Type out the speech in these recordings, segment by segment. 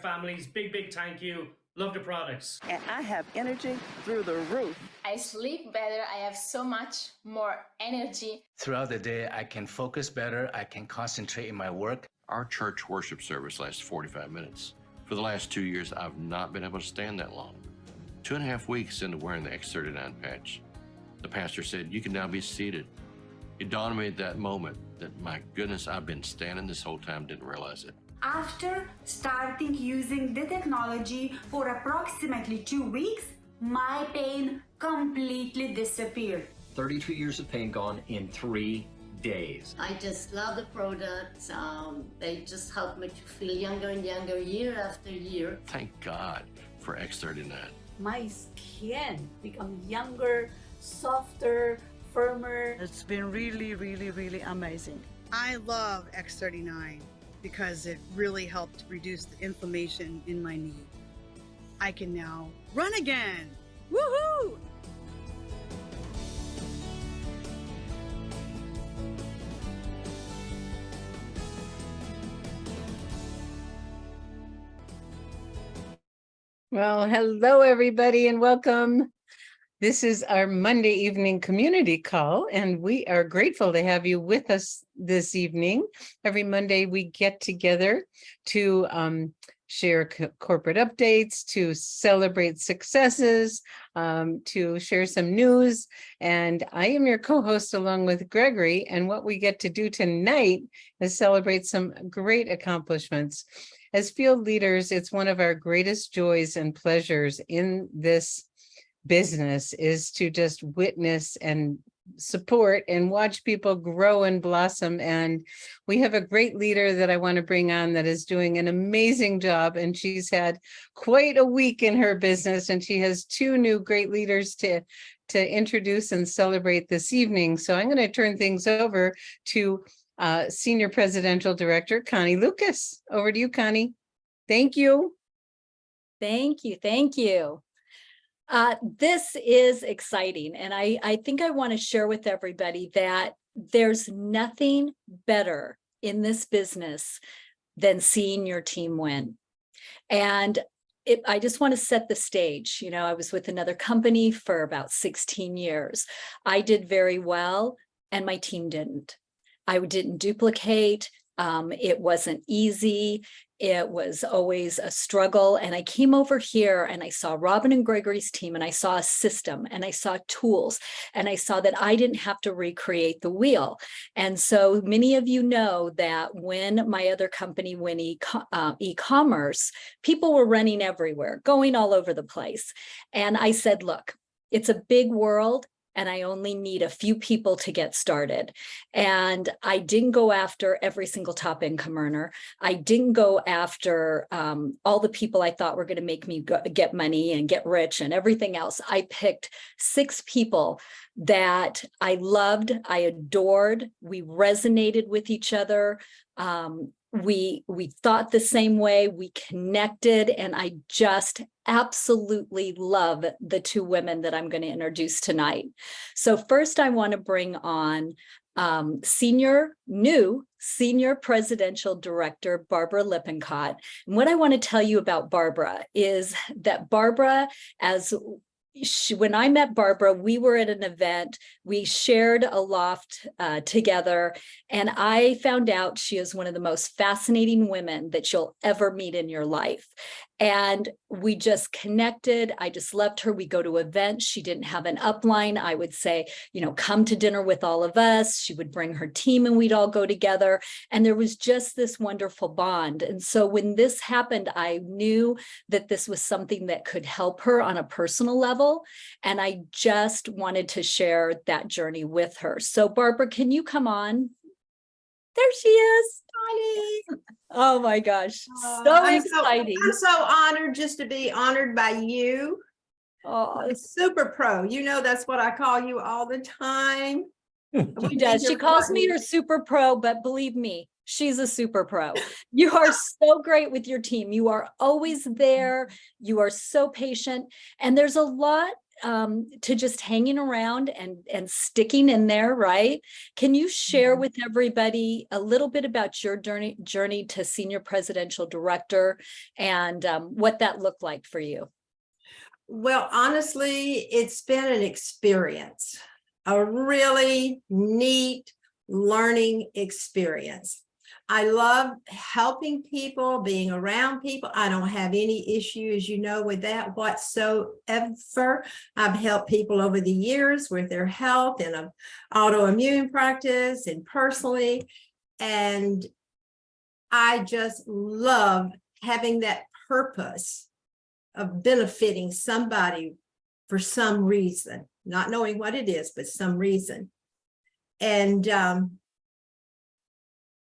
families. Big thank you. Love the products. And I have energy through the roof. I sleep better. I have so much more energy. Throughout the day, I can focus better. I can concentrate in my work. Our church worship service lasts 45 minutes. For the last 2 years, I've not been able to stand that long. 2.5 weeks into wearing the X39 patch, the pastor said, "You can now be seated." It dawned on me at that moment that, my goodness, I've been standing this whole time, didn't realize it. After starting using the technology for approximately 2 weeks, my pain completely disappeared. 32 years of pain gone in 3 days. I just love the products. They just help me to feel younger and younger year after year. Thank God for X39. My skin become younger, softer, firmer. It's been really amazing. I love X39 because it really helped reduce the inflammation in my knee. I can now run again. Woohoo! Well, hello, everybody, and welcome. This is our Monday evening community call, and we are grateful to have you with us this evening. Every Monday, we get together to share corporate updates, to celebrate successes, to share some news. And I am your co-host along with Gregory, and what we get to do tonight is celebrate some great accomplishments. As field leaders, it's one of our greatest joys and pleasures in this business is to just witness and support and watch people grow and blossom. And we have a great leader that I want to bring on that is doing an amazing job. And she's had quite a week in her business, and she has 2 new great leaders to introduce and celebrate this evening. So I'm going to turn things over to Senior Presidential Director, Connie Lucas. Over to you, Connie. Thank you. Thank you. This is exciting. And I think I want to share with everybody that there's nothing better in this business than seeing your team win. And I just want to set the stage. You know, I was with another company for about 16 years. I did very well, and my team didn't. I didn't duplicate. It wasn't easy. It was always a struggle. And I came over here and I saw Robin and Gregory's team, and I saw a system, and I saw tools, and I saw that I didn't have to recreate the wheel. And so many of you know that when my other company went e-commerce, people were running everywhere, going all over the place. And I said, look, it's a big world, and I only need a few people to get started. And I didn't go after every single top income earner. I didn't go after all the people I thought were going to make me get money and get rich and everything else. I picked 6 people that I loved, I adored. We resonated with each other. We thought the same way, we connected, and I just absolutely love the 2 women that I'm going to introduce tonight. So first, I want to bring on Senior Presidential Director, Barbara Lippincott. And what I want to tell you about Barbara is that Barbara, when I met Barbara, we were at an event, we shared a loft together, and I found out she is one of the most fascinating women that you'll ever meet in your life. And we just connected. I just loved her. We go to events. She didn't have an upline. I would say, you know, come to dinner with all of us. She would bring her team and we'd all go together. And there was just this wonderful bond. And so when this happened, I knew that this was something that could help her on a personal level. And I just wanted to share that journey with her. So Barbara, can you come on? There she is. Connie. Oh my gosh, so exciting. I'm so honored just to be honored by you. Oh, super pro. You know, that's what I call you all the time. She does. She calls me her super pro, but believe me, she's a super pro. You are so great with your team. You are always there. You are so patient. And there's a lot to just hanging around and sticking in there, right? Can you share with everybody a little bit about your journey to Senior Presidential Director and what that looked like for you? Well, honestly, it's been an experience, a really neat learning experience. I love helping people, being around people. I don't have any issue, as you know, with that whatsoever. I've helped people over the years with their health in an autoimmune practice and personally. And I just love having that purpose of benefiting somebody for some reason, not knowing what it is, but some reason. And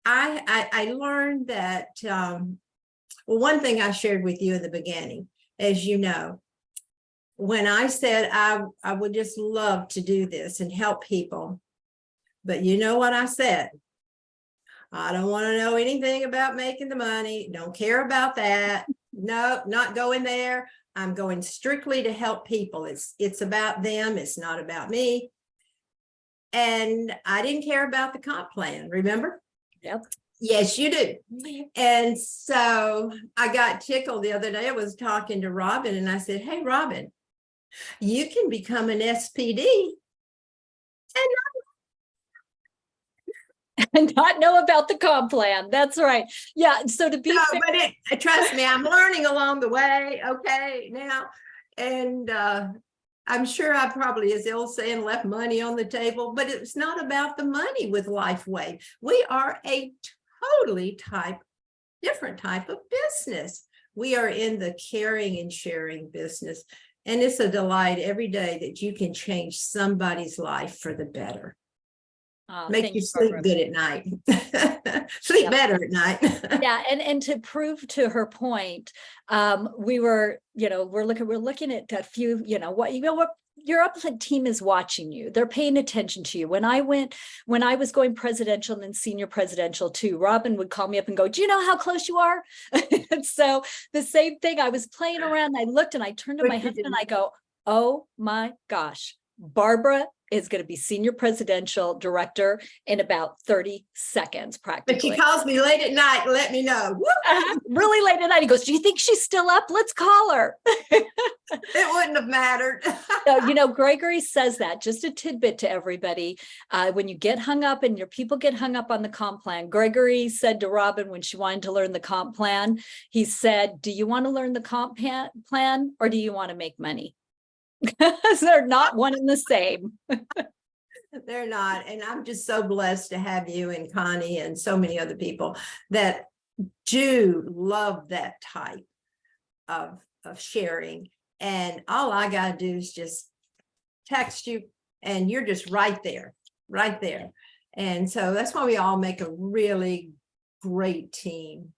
I learned that, well, one thing I shared with you in the beginning, as you know, when I said I would just love to do this and help people, but you know what I said? I don't want to know anything about making the money. Don't care about that. No, not going there. I'm going strictly to help people. It's about them. It's not about me. And I didn't care about the comp plan, remember? Yep. Yes, you do. And so I got tickled the other day. I was talking to Robin and I said, hey, Robin, you can become an SPD and not know about the comp plan. That's right. Yeah. So to be fair, but trust me, I'm learning along the way. Okay, now, and I'm sure I probably, as they'll say, left money on the table, but it's not about the money with LifeWave. We are a totally different type of business. We are in the caring and sharing business. And it's a delight every day that you can change somebody's life for the better. Make you sleep good at night. Sleep better at night. Yeah, and to prove to her point, we're looking at a few, what your upland team is watching you. They're paying attention to you. When I was going presidential and then senior presidential too, Robin would call me up and go, do you know how close you are? And so the same thing, I was playing around, and I looked and I turned to my husband and I go, oh my gosh, Barbara is going to be Senior Presidential Director in about 30 seconds, practically. But she calls me late at night to let me know. Really late at night. He goes, do you think she's still up? Let's call her. It wouldn't have mattered. So, Gregory says that, just a tidbit to everybody. When you get hung up and your people get hung up on the comp plan, Gregory said to Robin when she wanted to learn the comp plan, he said, do you want to learn the comp plan or do you want to make money? Because they're not one and the same. They're not. And I'm just so blessed to have you and Connie and so many other people that do love that type of sharing. And all I got to do is just text you and you're just right there. And so that's why we all make a really great team.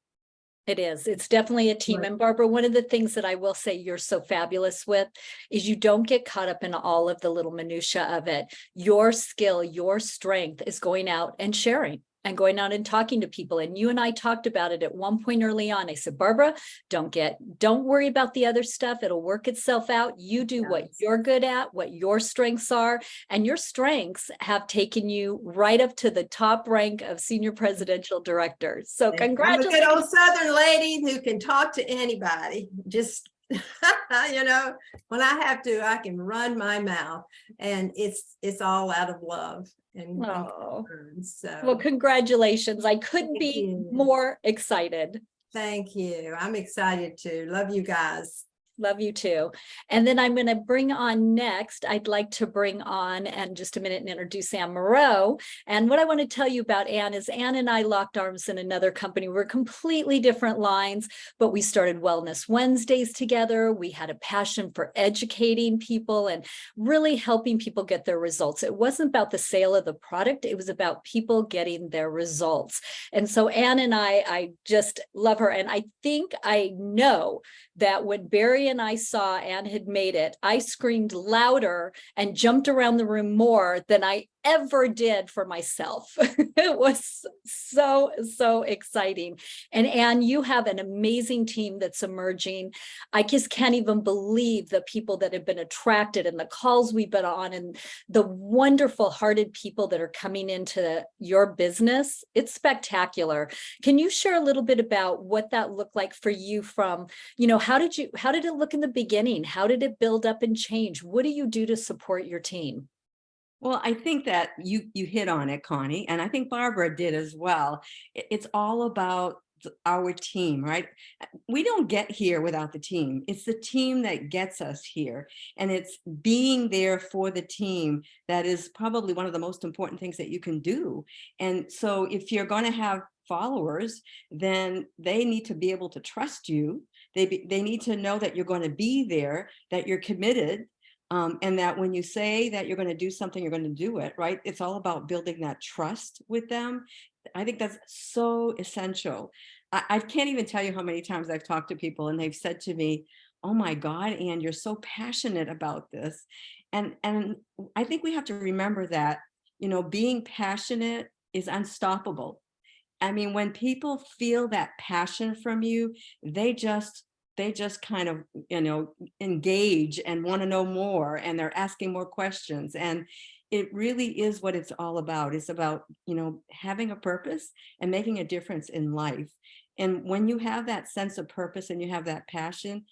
It is. It's definitely a team. And Barbara, one of the things that I will say you're so fabulous with is you don't get caught up in all of the little minutia of it. Your skill, your strength is going out and sharing and going out and talking to people. And you and I talked about it at one point early on. I said, Barbara, don't worry about the other stuff. It'll work itself out. You do what you're good at, what your strengths are, and your strengths have taken you right up to the top rank of Senior Presidential Director. So congratulations. I'm a good old Southern lady who can talk to anybody. Just, when I have to, I can run my mouth, and it's all out of love. Well, congratulations. I couldn't be more excited. Thank you. I'm excited too. Love you guys. Love you too. And then I'm going to bring on next, I'd like to bring on in just a minute and introduce Ann Moreau. And what I want to tell you about Ann is Ann and I locked arms in another company. We're completely different lines, but we started Wellness Wednesdays together. We had a passion for educating people and really helping people get their results. It wasn't about the sale of the product. It was about people getting their results. And so Ann and I just love her. And I think I know that when Barry and I saw Ann had made it, I screamed louder and jumped around the room more than I ever did for myself. It was so exciting. And Anne, you have an amazing team that's emerging. I just can't even believe the people that have been attracted and the calls we've been on and the wonderful hearted people that are coming into your business. It's spectacular. Can you share a little bit about what that looked like for you from, how did it look in the beginning? How did it build up and change? What do you do to support your team? Well, I think that you hit on it, Connie, and I think Barbara did as well. It's all about our team, right? We don't get here without the team. It's the team that gets us here. And it's being there for the team that is probably one of the most important things that you can do. And so if you're going to have followers, then they need to be able to trust you. They need to know that you're going to be there, that you're committed, and that when you say that you're going to do something, you're going to do it, right? It's all about building that trust with them. I think that's so essential. I can't even tell you how many times I've talked to people and they've said to me, oh my God, Anne, you're so passionate about this. And I think we have to remember that, being passionate is unstoppable. I mean, when people feel that passion from you, they just kind of, engage and want to know more, and they're asking more questions. And it really is what it's all about. It's about, having a purpose and making a difference in life. And when you have that sense of purpose and you have that passion,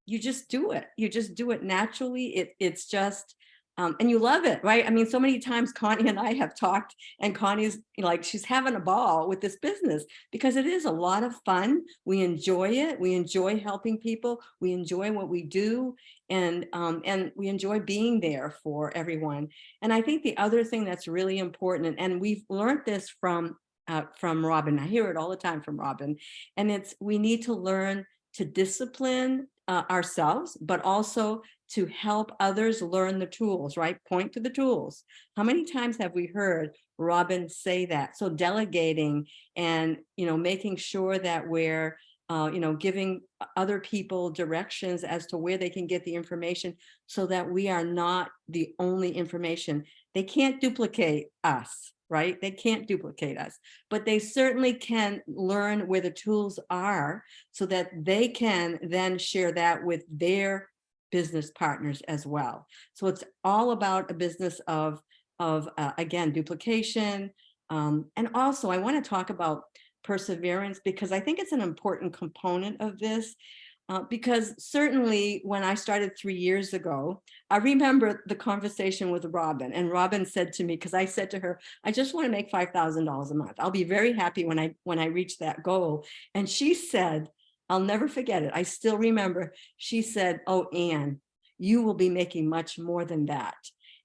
you just do it. You just do it naturally. It's just, and you love it, right? I mean, so many times Connie and I have talked, and Connie's like, she's having a ball with this business because it is a lot of fun. We enjoy it. We enjoy helping people. We enjoy what we do. And we enjoy being there for everyone. And I think the other thing that's really important, and we've learned this from Robin. I hear it all the time from Robin, and we need to learn to discipline ourselves, but also to help others learn the tools, right? Point to the tools. How many times have we heard Robin say that? So delegating and, making sure that we're, giving other people directions as to where they can get the information so that we are not the only information. They can't duplicate us, right? They can't duplicate us, but they certainly can learn where the tools are so that they can then share that with their business partners as well. So it's all about a business of again, duplication. And also I want to talk about perseverance, because I think it's an important component of this. Because certainly when I started 3 years ago, I remember the conversation with Robin, and Robin said to me, because I said to her, I just want to make $5,000 a month. I'll be very happy when I reach that goal. And she said, I'll never forget it. I still remember. She said, oh, Anne, you will be making much more than that.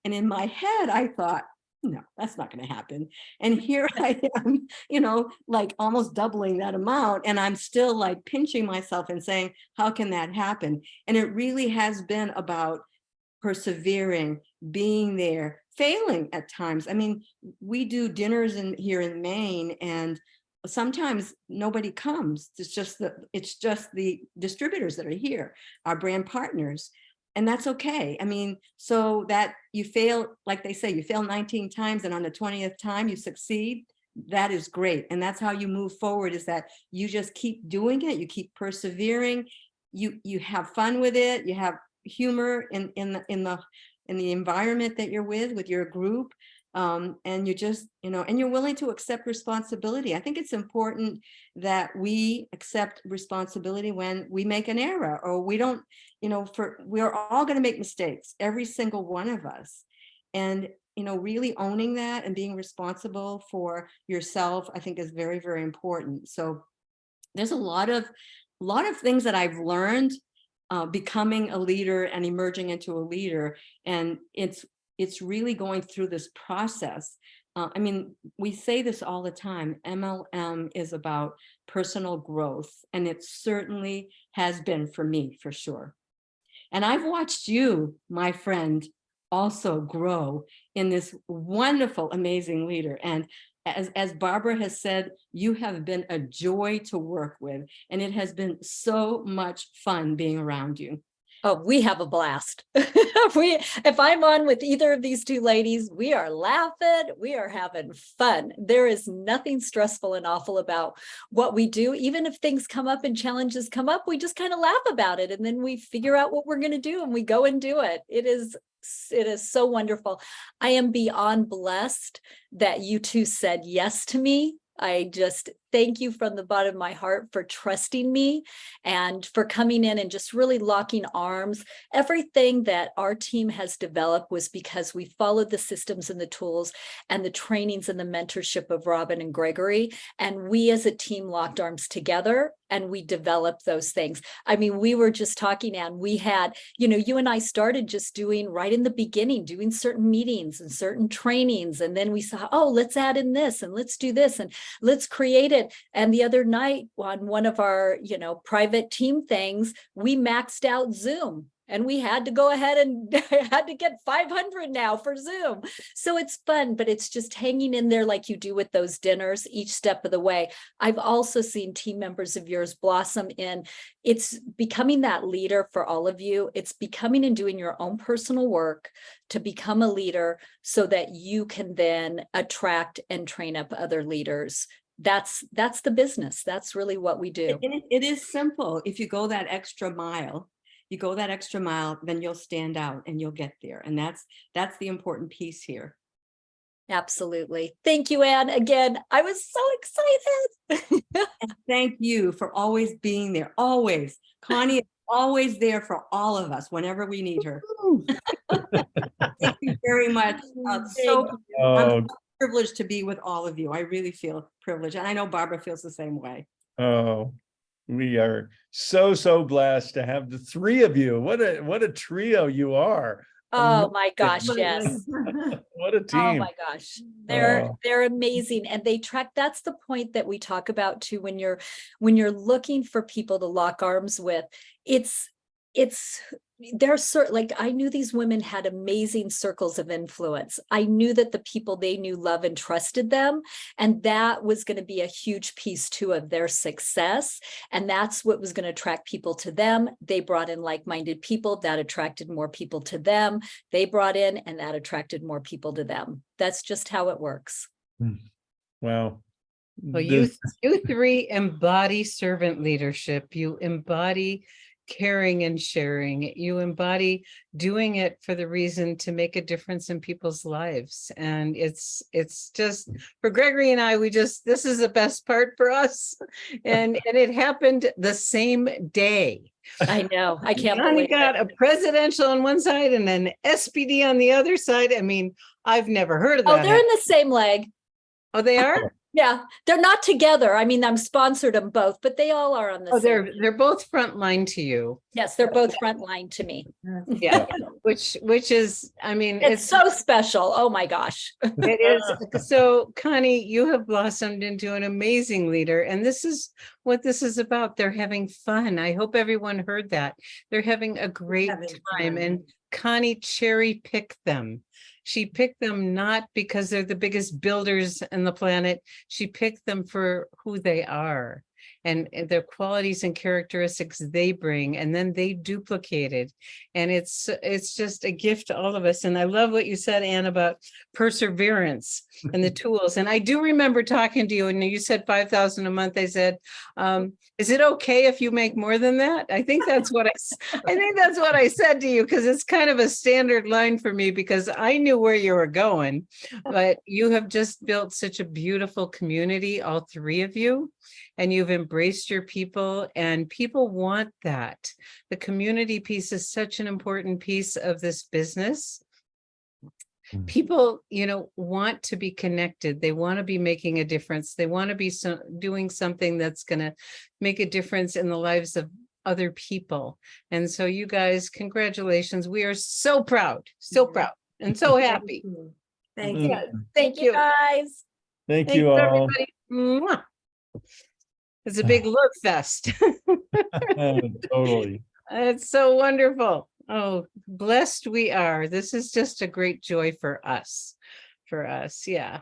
And in my head, I thought, no, that's not going to happen. And here I am, like almost doubling that amount. And I'm still like pinching myself and saying, how can that happen? And it really has been about persevering, being there, failing at times. I mean, we do dinners here in Maine, and sometimes nobody comes. It's just the distributors that are here, our brand partners. And that's okay. I mean, so that you fail, like they say, you fail 19 times and on the 20th time you succeed. That is great. And that's how you move forward, is that you just keep doing it. You keep persevering. You have fun with it. You have humor in the environment that you're with your group. And you just, and you're willing to accept responsibility. I think it's important that we accept responsibility when we make an error, or we don't, we're all going to make mistakes, every single one of us. And, really owning that and being responsible for yourself, I think is very, very important. So there's a lot of things that I've learned becoming a leader and emerging into a leader. And it's really going through this process. I mean, we say this all the time. MLM is about personal growth, and it certainly has been for me, for sure. And I've watched you, my friend, also grow in this wonderful, amazing leader. And as Barbara has said, you have been a joy to work with, and it has been so much fun being around you. Oh, we have a blast. If I'm on with either of these two ladies, we are laughing, we are having fun. There is nothing stressful and awful about what we do. Even if things come up and challenges come up, we just kind of laugh about it, and then we figure out what we're going to do and we go and do it. It is so wonderful. I am beyond blessed that you two said yes to me. I just thank you from the bottom of my heart for trusting me and for coming in and just really locking arms. Everything that our team has developed was because we followed the systems and the tools and the trainings and the mentorship of Robin and Gregory. And we as a team locked arms together and we developed those things. I mean, we were just talking, and we had, you and I started just doing right in the beginning, doing certain meetings and certain trainings. And then we saw, oh, let's add in this and let's do this and let's create it. And the other night on one of our, private team things, we maxed out Zoom. And we had to go ahead and had to get 500 now for Zoom. So it's fun, but it's just hanging in there like you do with those dinners each step of the way. I've also seen team members of yours blossom in. It's becoming that leader for all of you. It's becoming and doing your own personal work to become a leader so that you can then attract and train up other leaders. That's the business. That's really what we do. It is simple. If you go that extra mile, then you'll stand out and you'll get there. And that's the important piece here. Absolutely. Thank you, Anne. Again, I was so excited. And thank you for always being there. Always. Connie is always there for all of us whenever we need her. Thank you very much. I'm so privileged to be with all of you. I really feel privileged. And I know Barbara feels the same way. Oh, we are so blessed to have the three of you. What a trio you are. Oh my gosh, yes. What a team. Oh my gosh. They're amazing. And they track, that's the point that we talk about too, when you're looking for people to lock arms with. There's certain, like, I knew these women had amazing circles of influence. I knew that the people they knew, love, and trusted them. And that was going to be a huge piece too of their success. And that's what was going to attract people to them. They brought in like-minded people that attracted more people to them. They brought in, and that attracted more people to them. That's just how it works. Wow. Well, you three embody servant leadership. You embody caring and sharing. You embody doing it for the reason to make a difference in people's lives. And it's just, for Gregory and I, this is the best part for us. And it happened the same day. I know. I can't Johnny believe got it. a presidential on one side and then SPD on the other side. I mean, I've never heard of that. Oh, they're in the same leg. Oh, they are? Yeah, they're not together. I mean, I'm sponsored them both, but they all are on the same. They're both frontline to you. Yes, they're both frontline to me. Yeah, which is, I mean, it's so special. Oh my gosh. It is. So Connie, you have blossomed into an amazing leader, and this is what this is about. They're having fun. I hope everyone heard that. They're having a great time, and Connie cherry picked them. She picked them not because they're the biggest builders on the planet. She picked them for who they are and their qualities and characteristics they bring, and then they duplicate it. And it's just a gift to all of us. And I love what you said, Anne, about perseverance and the tools. And I do remember talking to you, and you said 5,000 a month. I said, is it okay if you make more than that? I think that's what I said to you, because it's kind of a standard line for me, because I knew where you were going, but you have just built such a beautiful community, all three of you, and you've embraced your people, and people want that. The community piece is such an important piece of this business. People, want to be connected. They want to be making a difference. They want to be doing something that's going to make a difference in the lives of other people. And so you guys, congratulations. We are so proud, and so happy. Thank you. Thank you guys. Thank you all. Everybody. Mwah. It's a big love fest. Totally. It's so wonderful. Oh, blessed we are. This is just a great joy for us. Yeah.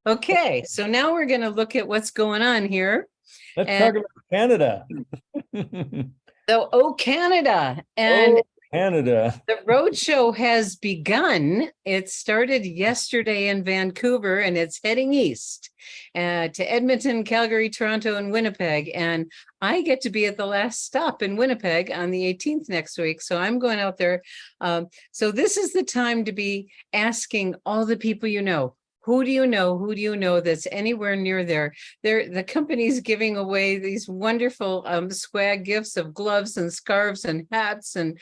Okay, so now we're going to look at what's going on here. Let's talk about Canada. So, oh, Canada. And Canada. the roadshow has begun. It started yesterday in Vancouver and it's heading east to Edmonton, Calgary, Toronto, and Winnipeg. And I get to be at the last stop in Winnipeg on the 18th next week. So I'm going out there. So this is the time to be asking all the people you know. Who do you know? Who do you know that's anywhere near there? The company's giving away these wonderful swag gifts of gloves and scarves and hats, and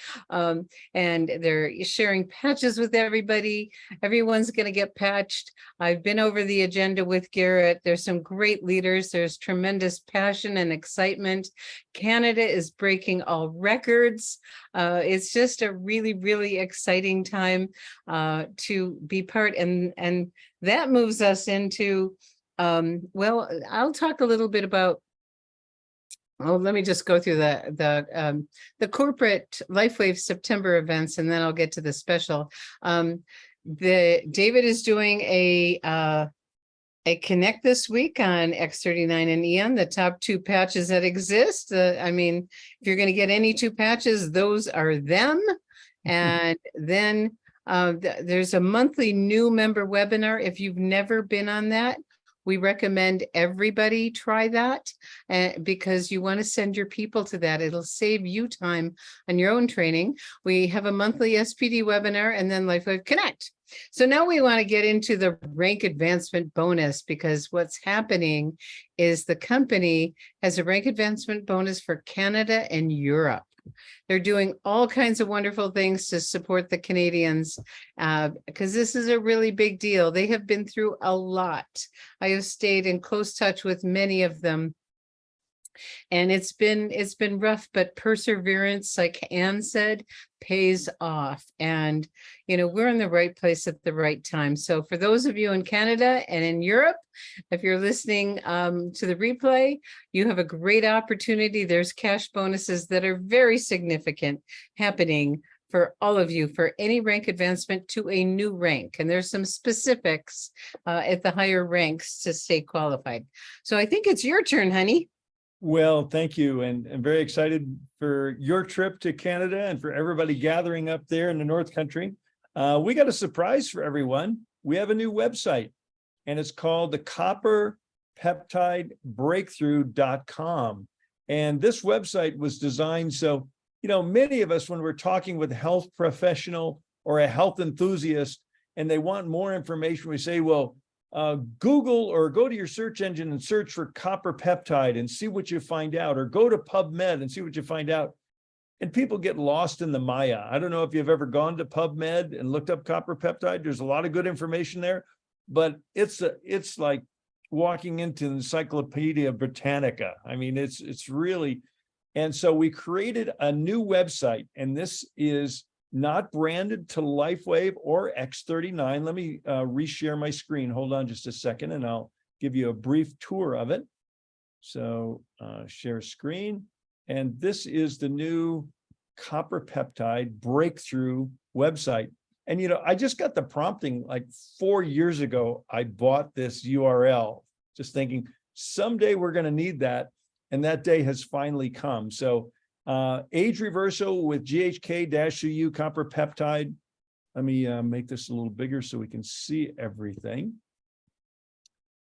they're sharing patches with everybody. Everyone's going to get patched. I've been over the agenda with Garrett. There's some great leaders. There's tremendous passion and excitement. Canada is breaking all records. It's just a really, really exciting time to be part, and that moves us into, well, I'll talk a little bit about, let me just go through the corporate LifeWave September events, and then I'll get to the special. David is doing a Connect this week on X39 and Eon, the top 2 patches that exist. I mean, if you're going to get any 2 patches, those are them. And then there's a monthly new member webinar. If you've never been on that, we recommend everybody try that because you want to send your people to that. It'll save you time on your own training. We have a monthly SPD webinar and then LifeWave Connect. So now we want to get into the rank advancement bonus, because what's happening is the company has a rank advancement bonus for Canada and Europe. They're doing all kinds of wonderful things to support the Canadians because this is a really big deal. They have been through a lot. I have stayed in close touch with many of them. And it's been rough, but perseverance, like Anne said, pays off. And, you know, we're in the right place at the right time. So for those of you in Canada and in Europe, if you're listening to the replay, you have a great opportunity. There's cash bonuses that are very significant happening for all of you for any rank advancement to a new rank. And there's some specifics at the higher ranks to stay qualified. So I think it's your turn, honey. Well, thank you. And I'm very excited for your trip to Canada and for everybody gathering up there in the North Country. We got a surprise for everyone. We have a new website, and it's called the copperpeptidebreakthrough.com. And this website was designed so, you know, many of us, when we're talking with a health professional or a health enthusiast, and they want more information, we say, well, Google or go to your search engine and search for copper peptide and see what you find out, or go to PubMed and see what you find out. And people get lost in the Maya. I don't know if you've ever gone to PubMed and looked up copper peptide. There's a lot of good information there, but it's like walking into Encyclopedia Britannica. I mean, it's really, and so we created a new website, and this is not branded to LifeWave or X39. Let me reshare my screen. Hold on just a second, and I'll give you a brief tour of it. So share screen. And this is the new copper peptide breakthrough website. And, you know, I just got the prompting like 4 years ago. I bought this URL just thinking someday we're going to need that. And that day has finally come. So age reversal with GHK-UU copper peptide. Let me make this a little bigger so we can see everything.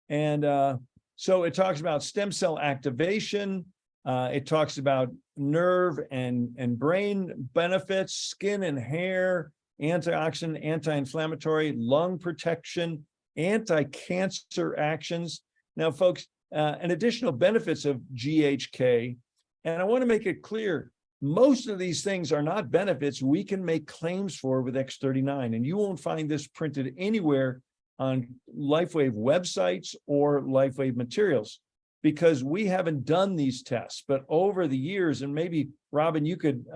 And so it talks about stem cell activation. It talks about nerve and brain benefits, skin and hair, antioxidant, anti-inflammatory, lung protection, anti-cancer actions. Now, folks, an additional benefits of GHK, and I want to make it clear, most of these things are not benefits we can make claims for with X39, and you won't find this printed anywhere on LifeWave websites or LifeWave materials, because we haven't done these tests. But over the years, and maybe Robin, you could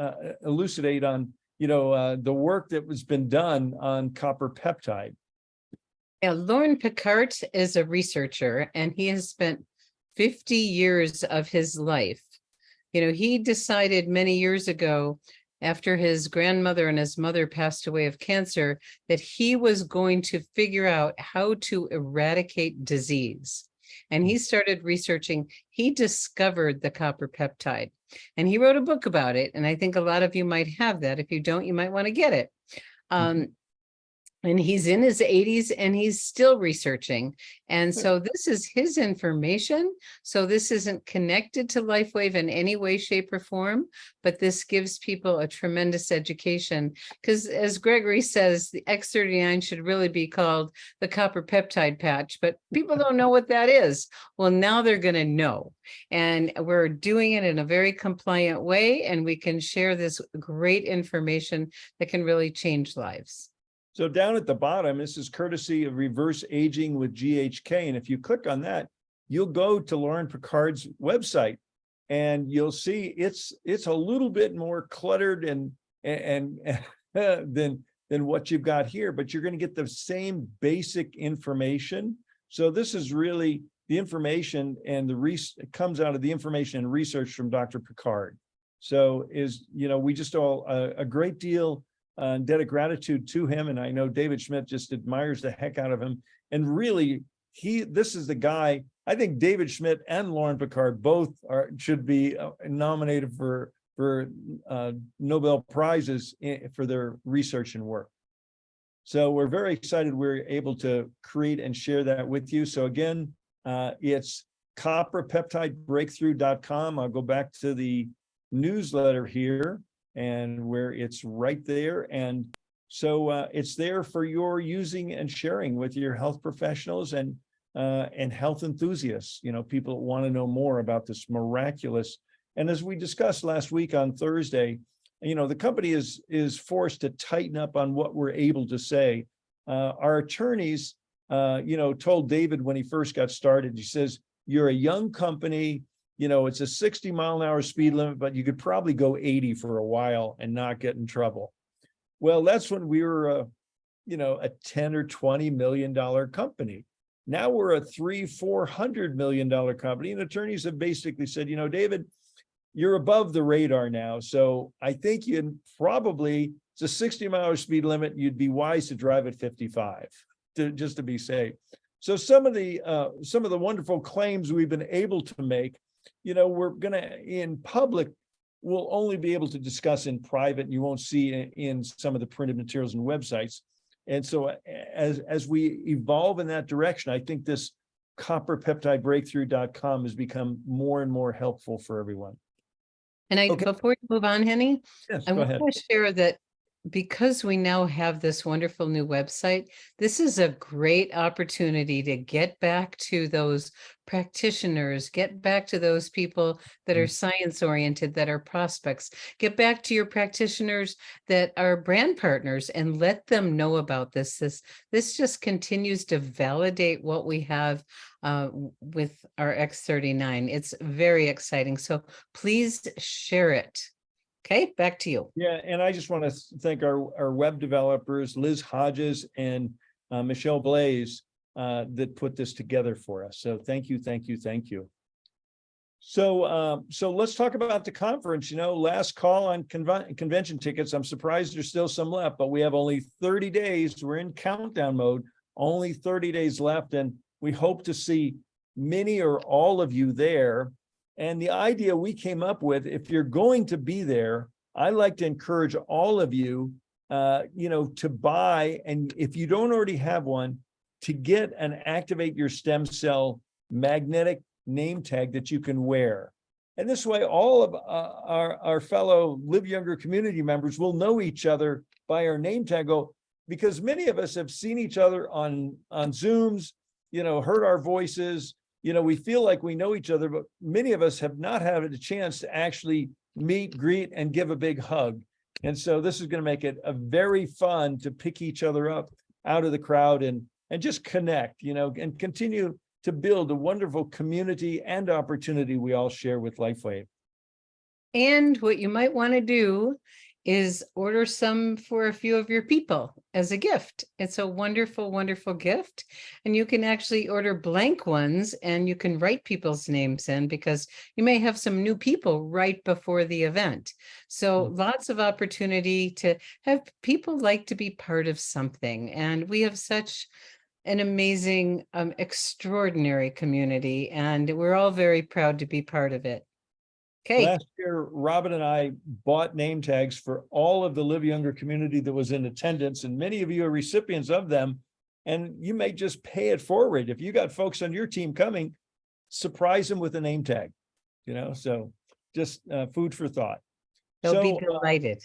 elucidate on, you know, the work that was been done on copper peptide. Yeah, Lauren Picard is a researcher, and he has spent 50 years of his life. You know, he decided many years ago, after his grandmother and his mother passed away of cancer, that he was going to figure out how to eradicate disease. and he started researching. He discovered the copper peptide, and he wrote a book about it. And I think a lot of you might have that. If you don't, you might want to get it. And he's in his 80s and he's still researching. And so this is his information. So this isn't connected to LifeWave in any way, shape, or form, but this gives people a tremendous education. Because as Gregory says, the X39 should really be called the copper peptide patch, but people don't know what that is. Well, now they're going to know. And we're doing it in a very compliant way, and we can share this great information that can really change lives. So down at the bottom, this is courtesy of Reverse Aging with GHK. And if you click on that, you'll go to Lauren Picard's website, and you'll see it's a little bit more cluttered and than what you've got here, but you're going to get the same basic information. So this is really the information, and it comes out of the information and research from Dr. Picard. So we just all a great deal debt of gratitude to him. And I know David Schmidt just admires the heck out of him. And really, this is the guy. I think David Schmidt and Lauren Picard both should be nominated for Nobel Prizes for their research and work. So we're very excited we're able to create and share that with you. So again, it's copperpeptidebreakthrough.com. I'll go back to the newsletter here, and where it's right there. And so it's there for your using and sharing with your health professionals and health enthusiasts, people that want to know more about this miraculous. And as we discussed last week on Thursday, the company is forced to tighten up on what we're able to say. Our attorneys, told David when he first got started, he says, you're a young company, it's a 60-mile-an-hour speed limit, but you could probably go 80 for a while and not get in trouble. Well, that's when we were a $10 or $20 million company. Now we're a $300-400 million company, and attorneys have basically said, David, you're above the radar now. So I think it's a 60-mile speed limit. You'd be wise to drive at 55 just to be safe. So some of the wonderful claims we've been able to make, we're going to, in public, we'll only be able to discuss in private, and you won't see in some of the printed materials and websites. And so as we evolve in that direction, I think this copperpeptidebreakthrough.com has become more and more helpful for everyone. And before you move on, Henny, yes, I want to share that because we now have this wonderful new website, this is a great opportunity to get back to those practitioners, get back to those people that are science oriented, that are prospects, get back to your practitioners that are brand partners, and let them know about this. This just continues to validate what we have with our X39. It's very exciting. So please share it. Okay, back to you. Yeah, and I just want to thank our web developers, Liz Hodges and Michelle Blaze, that put this together for us. So thank you, thank you, thank you. So let's talk about the conference. Last call on convention tickets. I'm surprised there's still some left, but we have only 30 days. We're in countdown mode, only 30 days left, and we hope to see many or all of you there. And the idea we came up with, if you're going to be there, I like to encourage all of you, to buy, and if you don't already have one, to get and activate your stem cell magnetic name tag that you can wear. And this way, all of our fellow Live Younger community members will know each other by our name tag, because many of us have seen each other on Zooms, heard our voices. We feel like we know each other, but many of us have not had a chance to actually meet, greet, and give a big hug. And so this is going to make it a very fun to pick each other up out of the crowd and just connect, and continue to build a wonderful community and opportunity we all share with LifeWave. And what you might want to do is order some for a few of your people as a gift. It's a wonderful, wonderful gift. And you can actually order blank ones, and you can write people's names in, because you may have some new people right before the event. So lots of opportunity to have people like to be part of something. And we have such an amazing, extraordinary community, and we're all very proud to be part of it. Okay. Last year, Robin and I bought name tags for all of the Live Younger community that was in attendance, and many of you are recipients of them. And you may just pay it forward. If you got folks on your team coming, surprise them with a name tag, so just food for thought. They'll be delighted.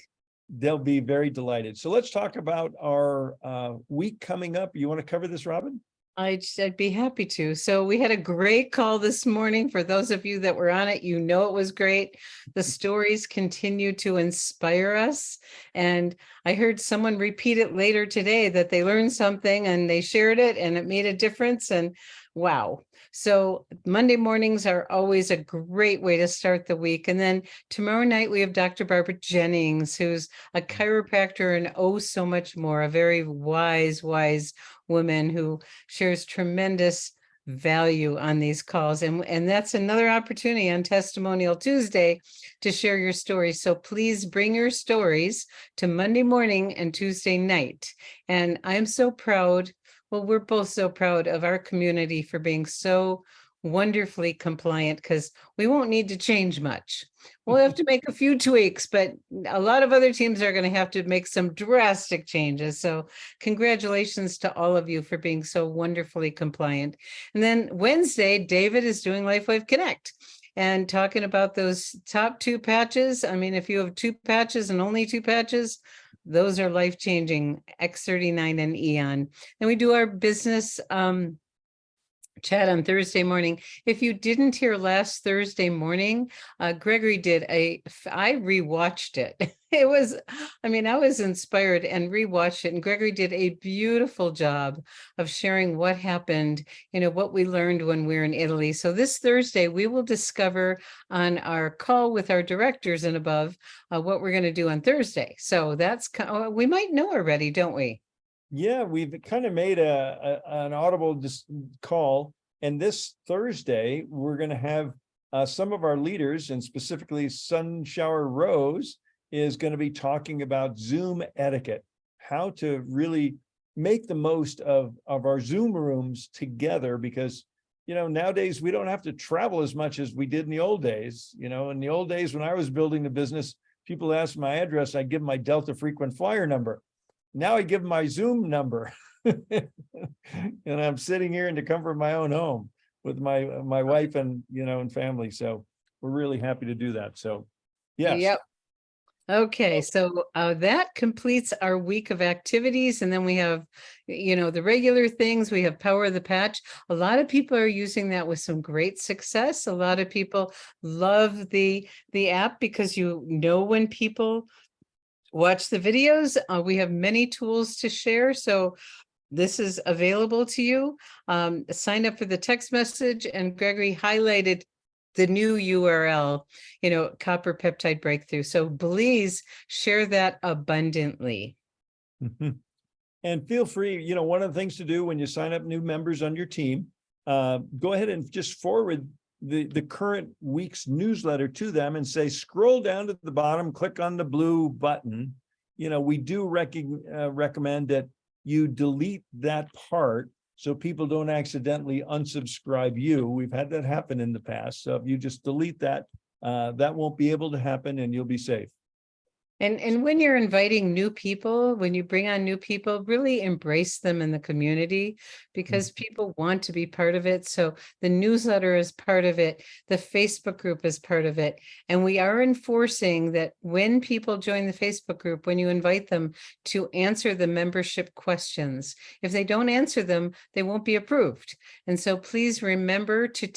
They'll be very delighted. So let's talk about our week coming up. You want to cover this, Robin? I'd be happy to. So we had a great call this morning. For those of you that were on it, it was great. The stories continue to inspire us. And I heard someone repeat it later today that they learned something and they shared it and it made a difference. And wow. So Monday mornings are always a great way to start the week. And then tomorrow night, we have Dr. Barbara Jennings, who's a chiropractor and oh, so much more, a very wise woman who shares tremendous value on these calls. And that's another opportunity on Testimonial Tuesday to share your stories. So please bring your stories to Monday morning and Tuesday night. And I'm so proud. Well, we're both so proud of our community for being so wonderfully compliant, because we won't need to change much. We'll have to make a few tweaks, but a lot of other teams are going to have to make some drastic changes. So congratulations to all of you for being so wonderfully compliant. And then Wednesday, David is doing LifeWave Connect and talking about those top 2 patches. I mean, if you have 2 patches and only 2 patches, those are life-changing, X39 and Eon. And we do our business chat on Thursday morning. If you didn't hear last Thursday morning, Gregory did I rewatched it. It was, I was inspired and rewatched it. And Gregory did a beautiful job of sharing what happened, what we learned when we were in Italy. So this Thursday, we will discover on our call with our directors and above what we're going to do on Thursday. So that's, we might know already, don't we? Yeah, we've kind of made an audible call. And this Thursday, we're going to have some of our leaders, and specifically Sunshower Rose is going to be talking about Zoom etiquette, how to really make the most of our Zoom rooms together, because, nowadays we don't have to travel as much as we did in the old days. In the old days when I was building the business, people asked my address, I'd give them my Delta frequent flyer number. Now I give them my Zoom number. And I'm sitting here in the comfort of my own home with my wife and, and family. So we're really happy to do that. So, yes. Yep. Okay, so that completes our week of activities. And then we have, the regular things. We have Power of the Patch. A lot of people are using that with some great success. A lot of people love the app because when people watch the videos. We have many tools to share. So this is available to you. Sign up for the text message, and Gregory highlighted the new URL, copper peptide breakthrough. So please share that abundantly. Mm-hmm. And feel free, one of the things to do when you sign up new members on your team, go ahead and just forward the current week's newsletter to them and say, scroll down to the bottom, click on the blue button. We do recommend that you delete that part so people don't accidentally unsubscribe you. We've had that happen in the past. So if you just delete that, that won't be able to happen and you'll be safe. And when you're inviting new people, when you bring on new people, really embrace them in the community, because people want to be part of it. So the newsletter is part of it. The Facebook group is part of it. And we are enforcing that when people join the Facebook group, when you invite them to answer the membership questions, if they don't answer them, they won't be approved. And so please remember to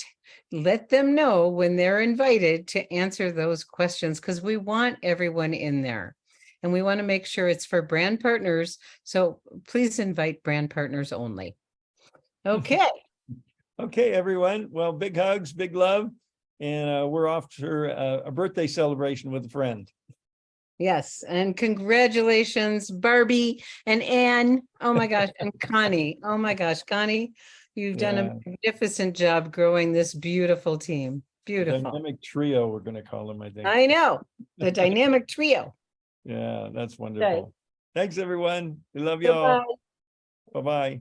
let them know when they're invited to answer those questions, because we want everyone in there and we want to make sure it's for brand partners. So please invite brand partners only. Okay. Okay, everyone. Well, big hugs, big love. And we're off to a birthday celebration with a friend. Yes. And congratulations, Barbie and Anne. Oh my gosh. And Connie. Oh my gosh, Connie. You've done a magnificent job growing this beautiful team. Beautiful. Dynamic trio, we're going to call them, I think. I know. The dynamic trio. Yeah, that's wonderful. Okay. Thanks, everyone. We love you all. Bye-bye.